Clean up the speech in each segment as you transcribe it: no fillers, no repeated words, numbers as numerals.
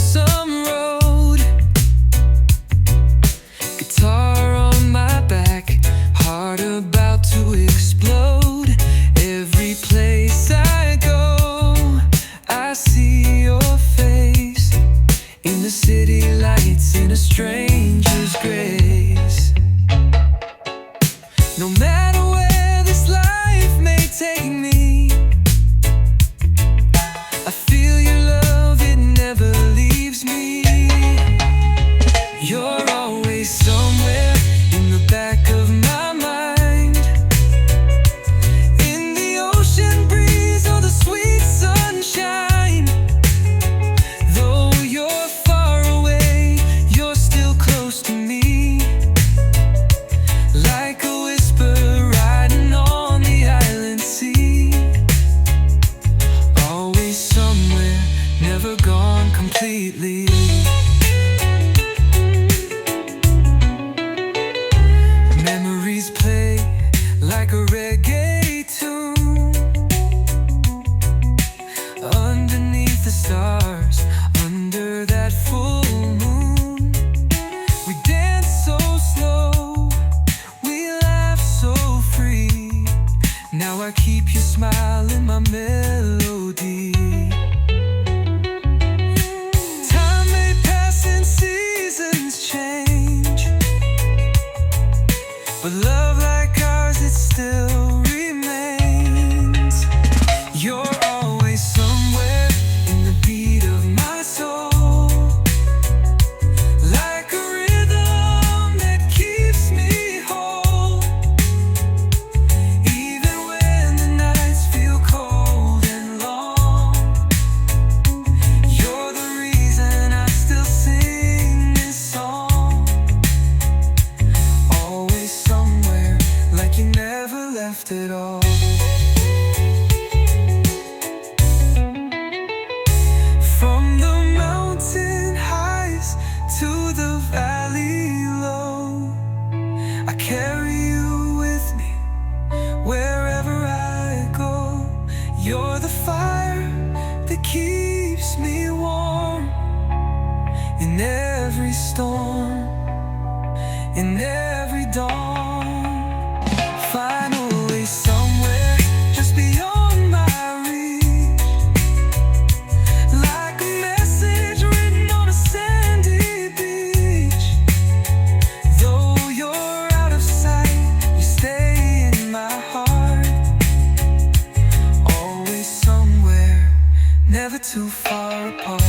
some road, guitar on my back, heart about to explode. Every place I go, I see your face in the city lights, in a stranger's grace. No matter where this life may take me, I feel your love, it never leaves me. You're always somewhere in the back of my mind, in the ocean breeze or the sweet sunshine. Though you're far away, you're still close to me, like a whisper riding on the island sea. Always somewhere, never gone completely. Memories play like a reggae tune underneath the stars, under that full moon. We dance so slow, we laugh so free. Now I keep your smile in my melody. Time may pass and seasons change, but love like ours, it still remains. You're always somewhere in the beat of my soul, like a rhythm that keeps me whole. Even when the nights feel cold and long, you're the reason I still sing this song. Always somewhere, like you never left at all. From the mountain highs to the valley low, I carry you with me wherever I go. You're the fire that keeps me warm in every storm, in every dawn. Finally somewhere just beyond my reach, like a message written on a sandy beach. Though you're out of sight, you stay in my heart. Always somewhere, never too far apart.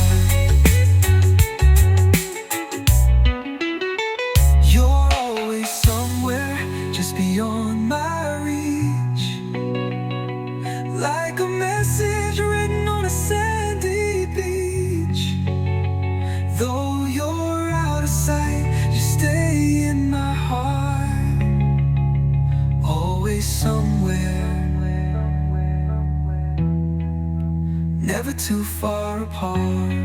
You're always somewhere just beyond my reach, like a message written on a sandy beach. Though you're out of sight, you stay in my heart. Always somewhere, never too far apart.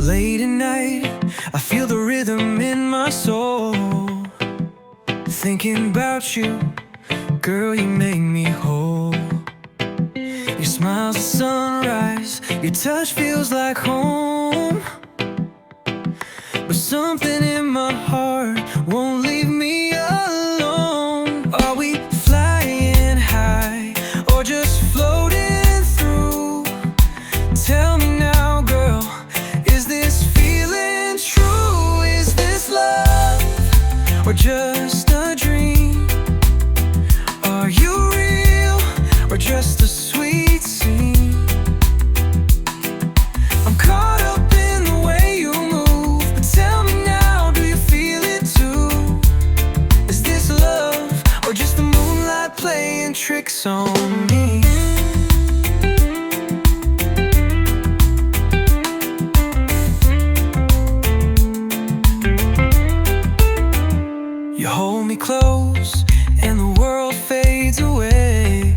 Late at night, I feel the rhythm in my soul, thinking about you, girl, you make me whole. Your smile's a sunrise, your touch feels like home. But something in my heart won't leave me alone. Are we flying high or just floating through? Tell me now, girl, is this feeling true? Is this love or just a dream? Are you real or just a sweet scene? I'm caught up in the way you move, but tell me now, do you feel it too? Is this love or just the moonlight playing tricks on me. You hold me close and the world fades away.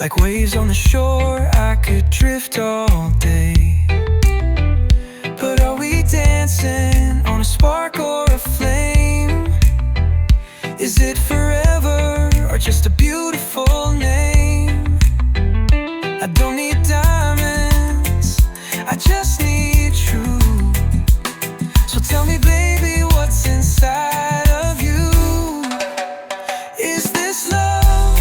Like waves on the shore, I could drift all day. But are we dancing on a spark or a flame? Is it forever or just a beautiful name? I don't need diamonds, I just need truth. So tell me, baby, what's inside of you? Is this love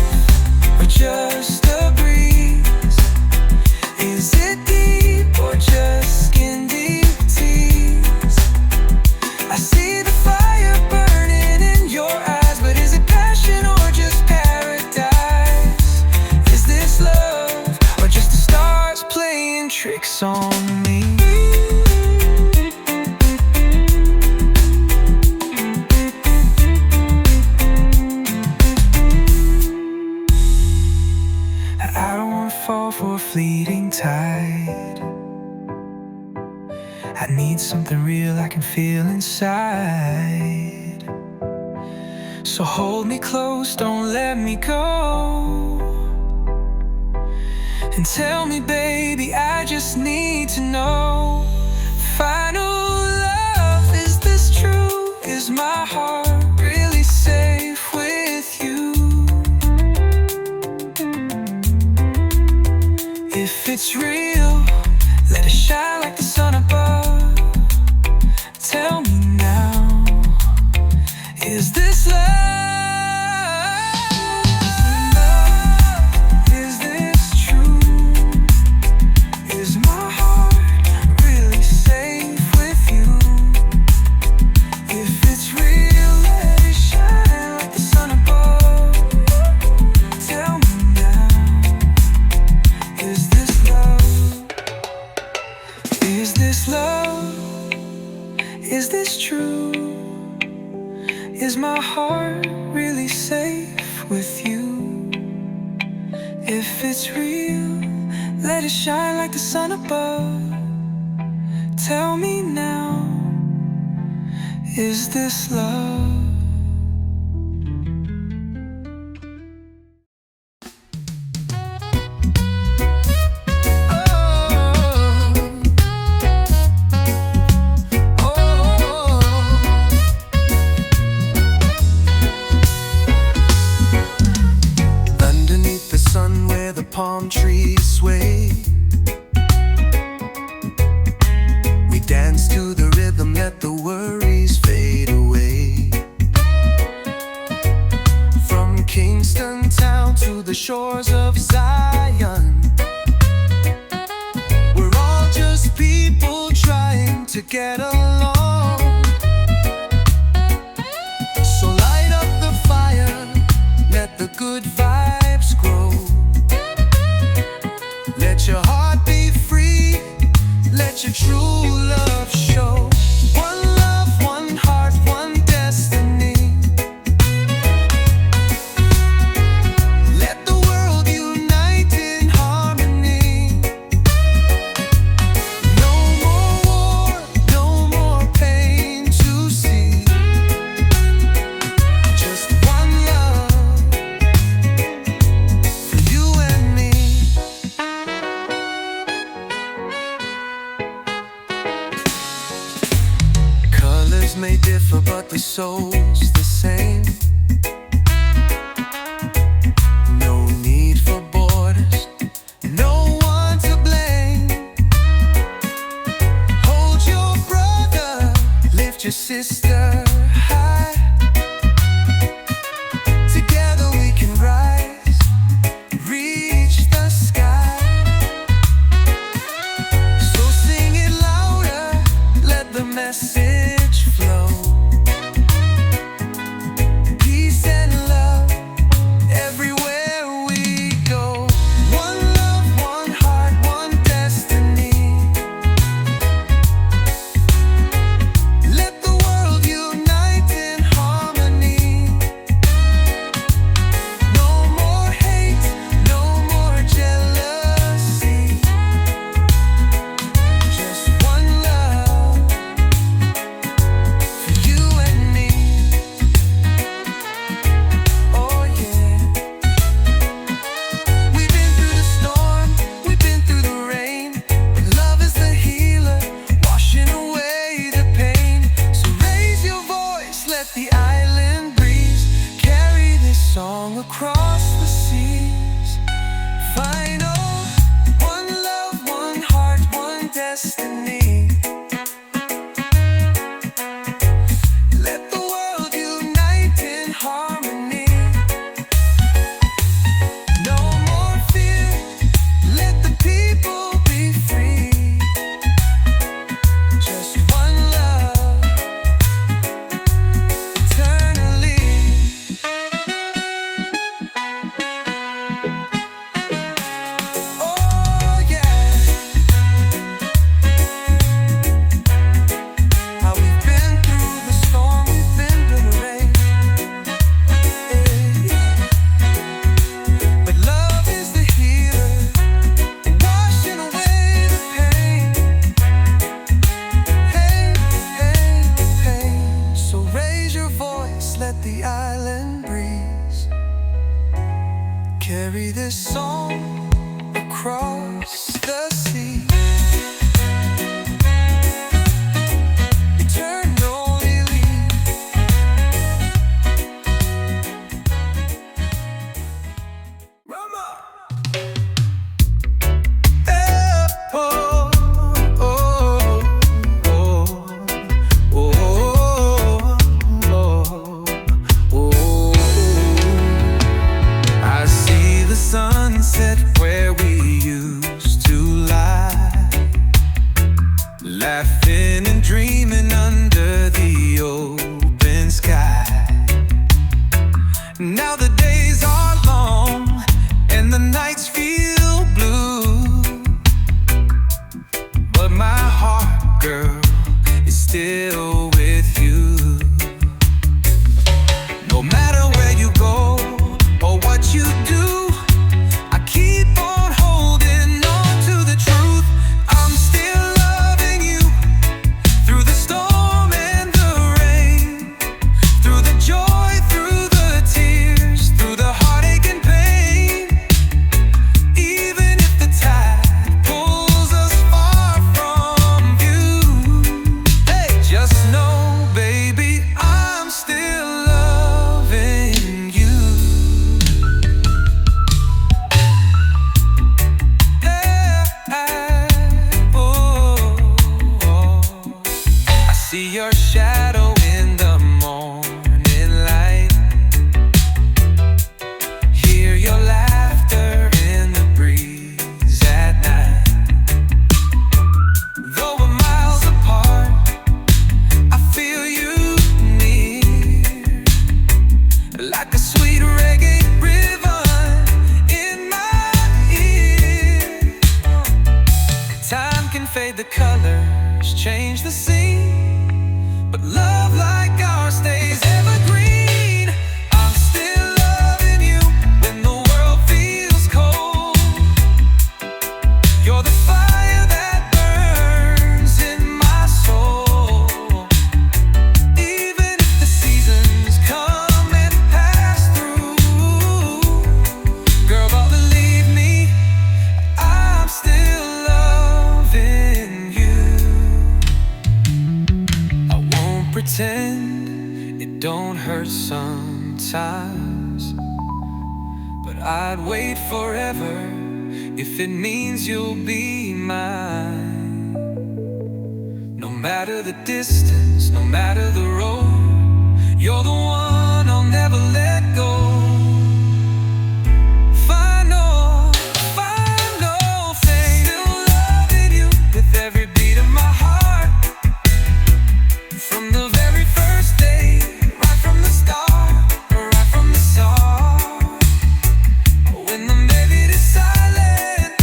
or just a breeze? Is it deep or just skin deep tears? I see the fire burning in your eyes, but is it passion or just paradise? Is this love or just the stars playing tricks on me? I don't wanna fall for a fleeting tide. I need something real I can feel inside. So hold me close, don't let me go. And tell me, baby, I just need to know. Final love, is this true? Is my heart really safe with you? If it's real, let it shine like the sun above. Tell me now, is this love? Is this true? Is my heart really safe with you? If it's real, let it shine like the sun above. Tell me now, is this love? Is this love? Is this true? Is my heart really safe with you? If it's real, let it shine like the sun above. Tell me now, is this love? Palm trees sway. We dance to the rhythm, let the worries fade away. From Kingston town to the shores of Zion, we're all just people trying to get along. So light up the fire, let the good vibes grow. Let your heart be free, let your true love show. One love, one heart, one destiny. Let the world unite in harmony. No more war, no more pain to see. Just one love for you and me. May differ, but the soul's the same. No need for borders, no one to blame. Hold your brother, lift your sister high. Together we can rise, reach the sky. So sing it louder, let the message flow. Final, one love, one heart, one destiny. Let the world unite in harmony. No more fear, let the people be free. Just one love, eternally. Oh yeah, how we've been through the storm, we've been through the rain. But love is the healer, washing away the pain. Pain. So raise your voice, let the island breeze carry this song across the sea. Eternally. Rama. Oh, oh, oh, oh, I see the sunset where we used to lie, laughing and dreaming under the open sky. Now the days are long and the nights feel blue, but my heart, girl, is still with you. No matter where you go or what you do, I keep on holding on to the truth. I'm still loving you through the storm and the rain, through the joy, through the tears, through the heartache and pain. Even if the tide pulls us far from you, hey, just know, baby, I'm still loving you. I see your shadow in the morning light, hear your laughter in the breeze at night. Though we're miles apart, I feel you near, like a sweet reggae rhythm in my ear. Time can fade the colors, change the scene, but love like ours stays evergreen. I'm still loving you when the world feels cold. You're the fire that burns in my soul. Even if the seasons come and pass through, girl, but believe me, I'm still loving you. I won't pretend it don't hurt sometimes, but I'd wait forever if it means you'll be mine. No matter the distance, no matter the road, you're the one I'll never let go. Final, final thing, still loving you with every beat of my heart. From the very first day, right from the start, right from the start. When the melody is silent,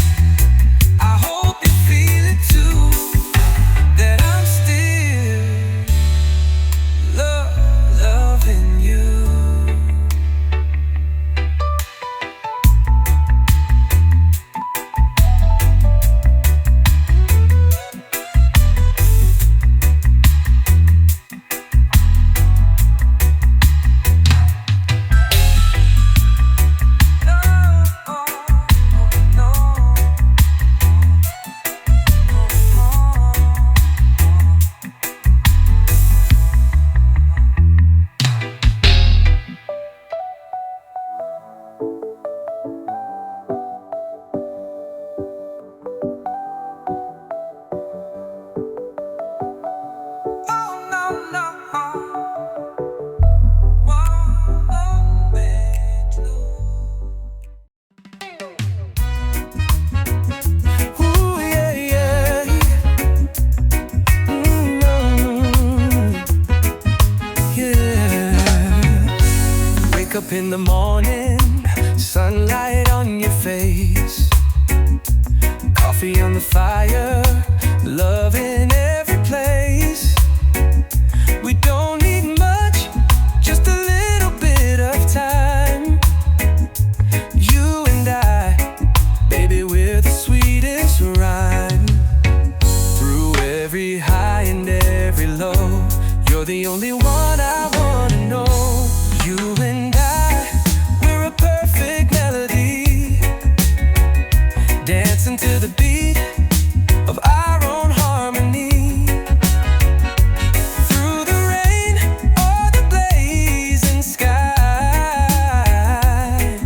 I hope you feel it too, that I'm still loving you. the morning, sunlight on your face, coffee on the fire, love in every place. We don't need much, just a little bit of time. You and I, baby, we're the sweetest rhyme. Through every high and every low, you're the only one I wanna know. You and I, we're a perfect melody, dancing to the beat of our own harmony. Through the rain or the blazing sky,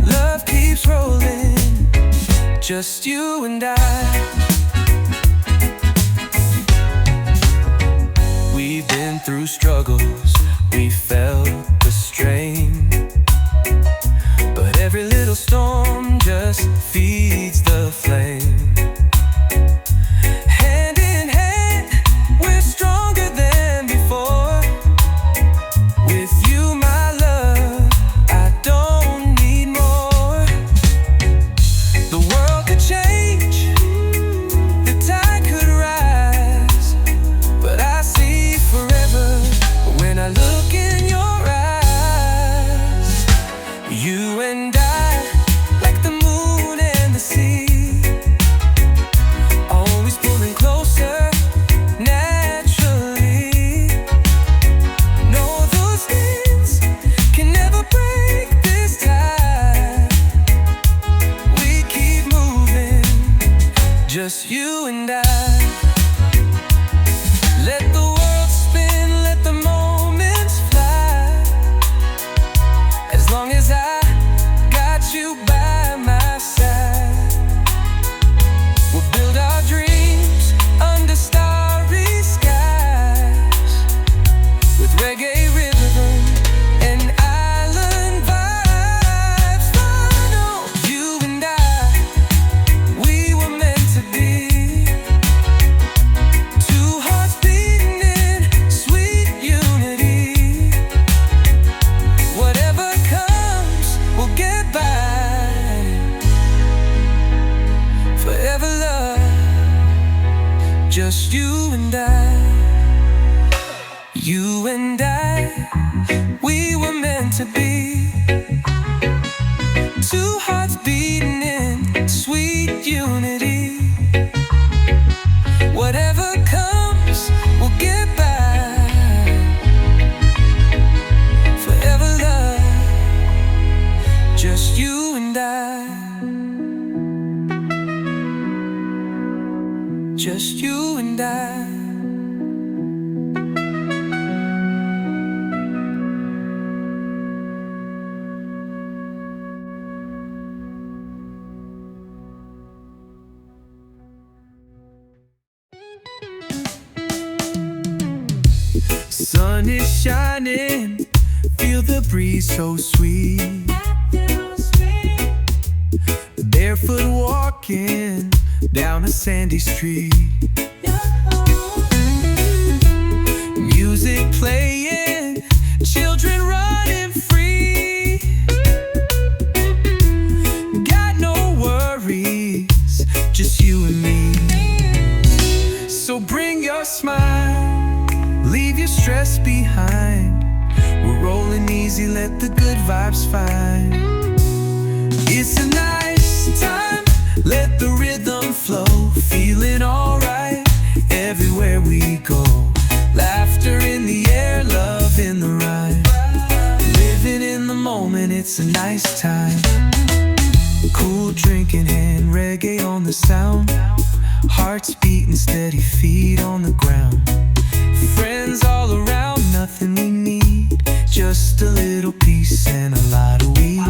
love keeps rolling, just you and I. We've been through struggles, we felt the strain, but every little storm just feeds the flame. Hand in hand, we're stronger than before. With you, my love, I don't need more. The world could change, the tide could rise, but I see forever when I look in your eyes. You and I, like the moon and the sea, always pulling closer naturally. No, those things can never break this tie. We keep moving, just you and I. Let the world spin, let the moments fly. As long as I got you by my side, we'll build our dreams under starry skies, with reggae rhythm and island vibes. Final, you and I, we were meant to be. Two hearts beating in sweet unity. Whatever comes, we'll get by. Forever love, just you and I. You and I, we were meant to be. Two hearts beating in sweet unity. Whatever comes, we'll get by. Forever love, just you and I. Just you and I. Sun is shining, feel the breeze so sweet. Barefoot walking down a sandy street. Music playing, children running free. Got no worries, just you and me. So bring your smile, leave your stress behind. We're rolling easy, let the good vibes find. It's a nice time, let the rhythm flow. Feeling alright everywhere we go. Laughter in the air, love in the rhyme. Living in the moment, it's a nice time. Cool drink in hand, reggae on the sound. Hearts beating steady, feet on the ground. Friends all around, nothing we need, just a little peace and a lot of weed.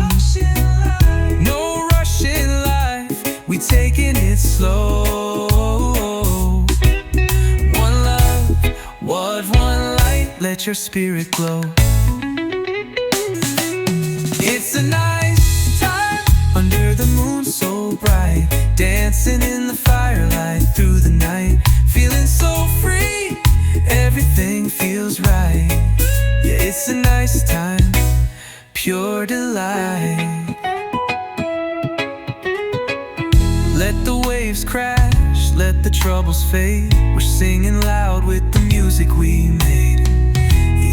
No rush in life, we taking it slow. One love, what one light, let your spirit glow. It's a nice time under the moon so bright, dancing in the firelight through the night. Feeling so free, everything feels right. Yeah, it's a nice time, pure delight. Let the waves crash, let the troubles fade. We're singing loud with the music we made.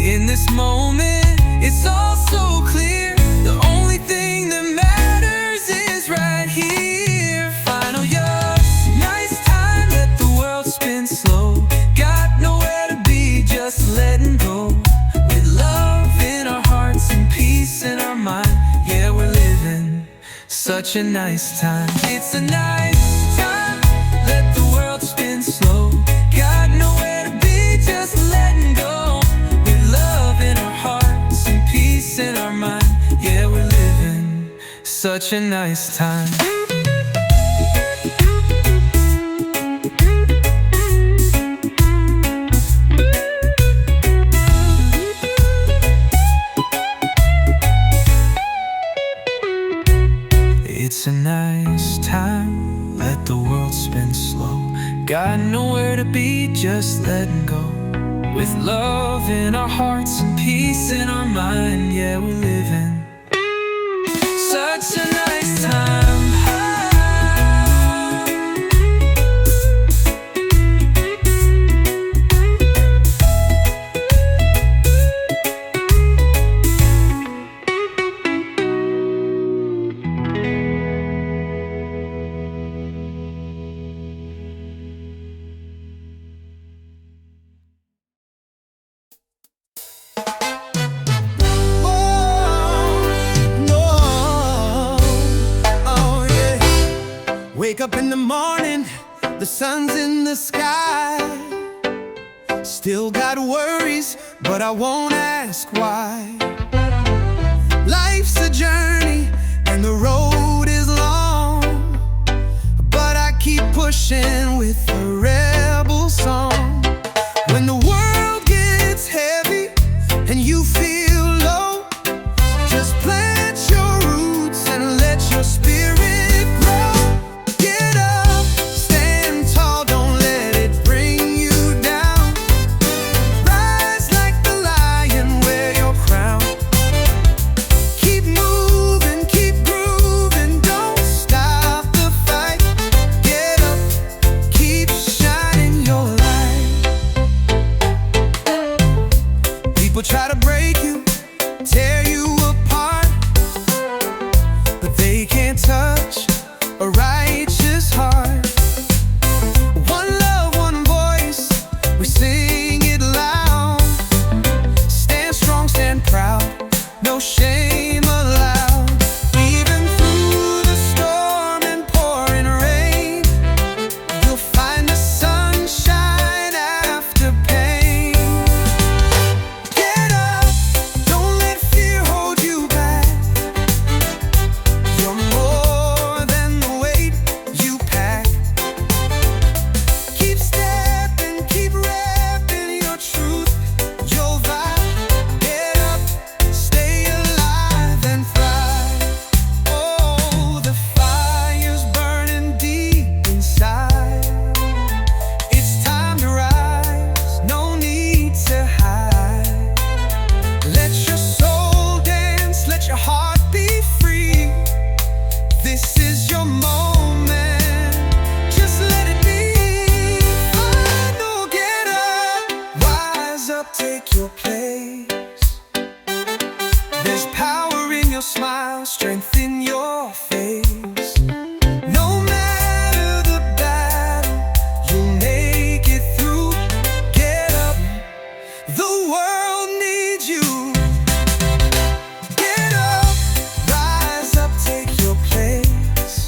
In this moment, it's all so clear. The only thing that matters is right here. Final year, nice time, let the world spin slow. Got nowhere to be, just letting go. With love in our hearts and peace in our mind. Yeah, we're living such a nice time. It's a nice time, let the world spin slow. Got nowhere to be, just letting go. With love in our hearts and peace in our mind. Yeah, we're living such a nice time. It's a nice time, let the world spin slow. Got nowhere to be, just letting go. With love in our hearts and peace in our mind. Yeah, we're living such a nice time. Wake up in the morning, the sun's in the sky. Still got worries, but I won't ask why. Life's a journey, and the road is long, but I keep pushing with a rebel song. When the world gets heavy, and you feel low, just plant your roots and let your spirit grow. Try to break you, tear you apart, but they can't touch a righteous heart. One love, one voice, we sing it loud. Stand strong, stand proud, no shame allowed. Even through the storm and pouring rain, you'll find the sunshine after pain. Take your place. There's power in your smile, strength in your face. No matter the battle, you'll make it through. Get up, the world needs you. Get up, rise up, take your place.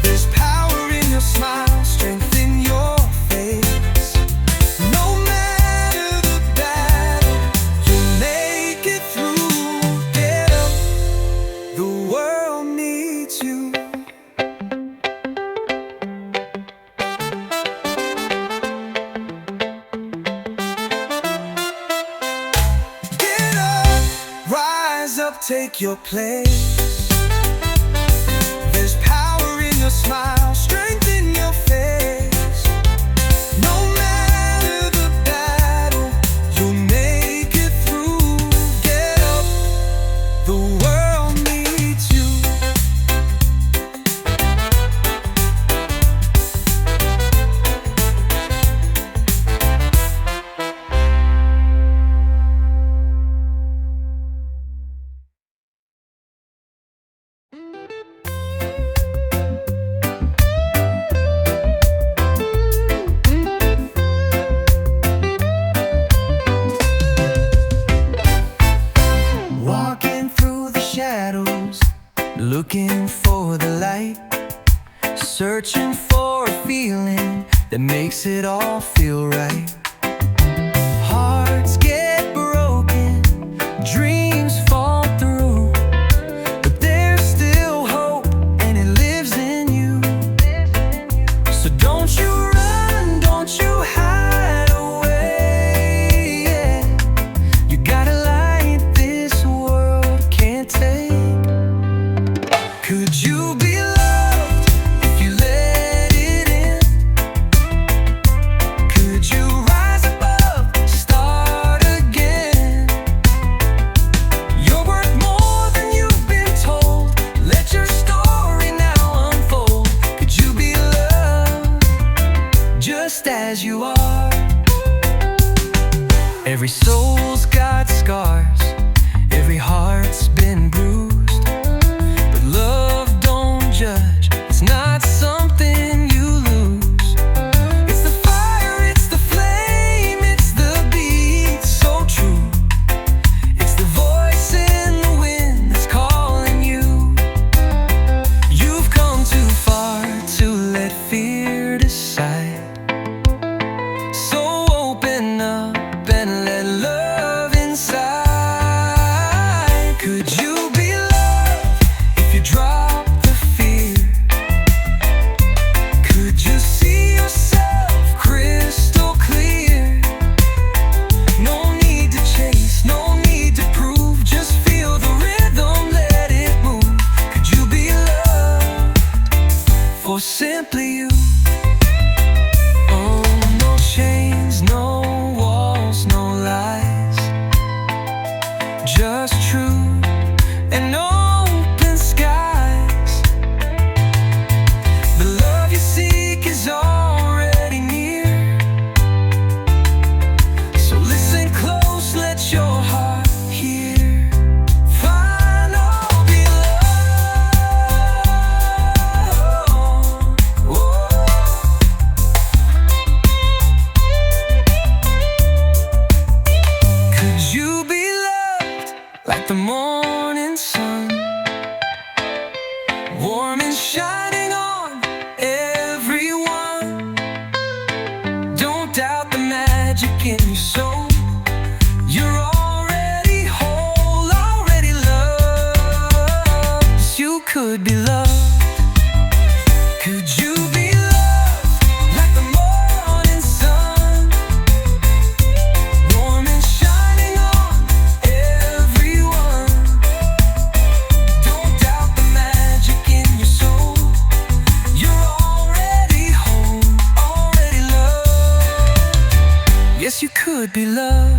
There's power in your smile, strength in your face. Take your place. There's power in your smile, strength in your face. No matter the battle, you'll make it through. Get up, looking for the light, searching for a feeling that makes it all feel right. Hearts get broken, dreams fall through, but there's still hope and it lives in you. So don't you run, don't you hide away, yeah. You got a light this world can't take. Could you be loved if you let it in? Could you rise above, start again? You're worth more than you've been told. Let your story now unfold. Could you be loved just as you are? Every soul's got scars, every heart's been bruised, but love don't judge, it's not something you lose. It's the fire, it's the flame, it's the beat so true. It's the voice in the wind that's calling you. You've come too far to let fear decide. So open up and let love inside. Could you be loved if you drop the fear? Could you see yourself crystal clear? No need to chase, no need to prove, just feel the rhythm, let it move. Could you be loved for simply you? Oh, no chains, no walls, no lies, just truth and open skies. The love you seek is already near, so listen close, let your heart hear. Find all be loved. Could you be loved like the morning sun, warm and shining on everyone? Don't doubt the magic in your soul. You're already whole, already loved. Yes, you could be loved. Could you be loved like the morning sun, warm and shining on everyone? Don't doubt the magic in your soul. You're already home, already loved. Yes, you could be loved.